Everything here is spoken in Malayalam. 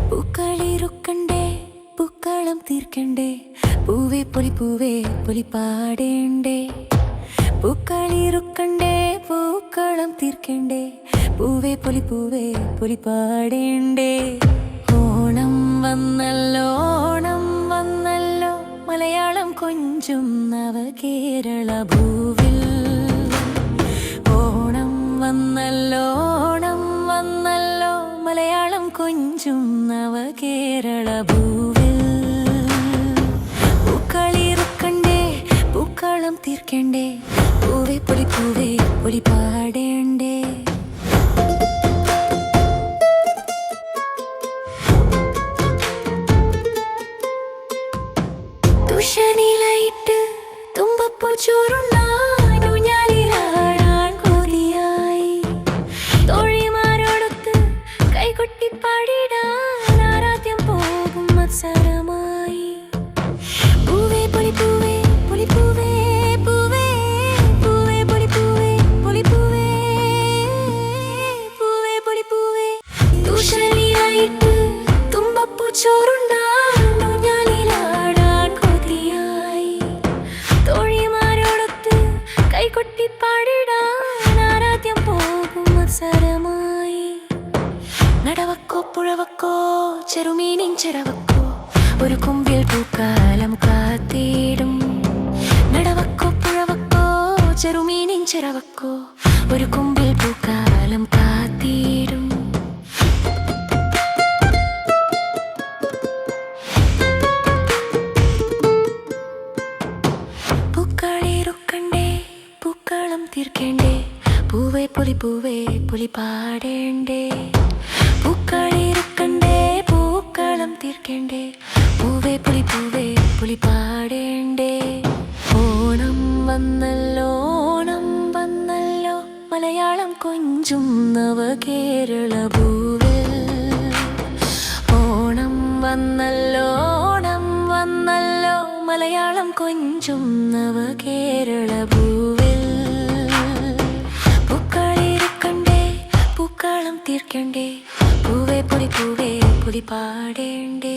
പൂക്കളിരുക്കണ്ടേ പൂക്കളം തീർക്കണ്ടേ പൂവേ പൊലി പാടേണ്ടേ പൂക്കളിരുക്കണ്ടേ പൂക്കളം തീർക്കണ്ടേ പൂവേ പൊലി പാടേണ്ടേ ഓണം വന്നല്ലോ മലയാളം കൊഞ്ചും നവകേരള ഭൂവിൽ ഓണം വന്നല്ലോ മലയാളം കൊഞ്ചും നവകേരള ഭൂവിൽ പൂക്കളിറുക്കണ്ടേ പൂക്കളം തീർക്കണ്ടേ പൂവേ പൊലി പാടേണ്ടേ തുഷനിലയിട്ട് തുമ്പപ്പൂ ചോറുണ്ണാൻ ഊഞ്ഞാലിലാടാൻ കൊതിയായി തോഴിമാരോടൊത്ത് കൈകൊട്ടി പാടിടാൻ ആരാധ്യം പോകും മത്സരമായി പൂവേ പൊലി പൂവേ തുഷനിലയിട്ട് തുമ്പപ്പൂ ചോറുണ്ണാൻ ഊഞ്ഞാലിലാടാൻ കൊതിയായി തോഴിമാരോടൊത്ത് കൈകൊട്ടി പാടിടാൻ ആരാധ്യം പോകും മത്സരമായി നടവക്കോ പുഴവക്കോ ചെറുമീനിൻ ചിറവക്കോ ഒരു കുമ്പിൽ പൂക്കാലം കാത്തിടും നടവക്കോ പുഴവക്കോ ചെറുമീനിൻ ചിറവക്കോ ഒരു കുമ്പിൽ പൂക്കാലം കാത്തിടും പൂക്കളിറുക്കണ്ടേ പൂക്കളം തീർക്കണ്ടേ പൂവേ പൊലി പാടേണ്ടേ പൂക്കളിറുക്കണ്ടേ പൂക്കളം തീർക്കണ്ടേ പൂവേ പൊലി പാടേണ്ടേ ഓണം വന്നല്ലോ മലയാളം കൊഞ്ചും നവകേരള ഭൂവിൽ ഓണം വന്നല്ലോ മലയാളം കൊഞ്ചും നവകേരള ഭൂവിൽ പൂക്കളിറുക്കണ്ടേ പൂക്കളം തീർക്കണ്ടേ പൂവേ പൊലി പാടേണ്ടേ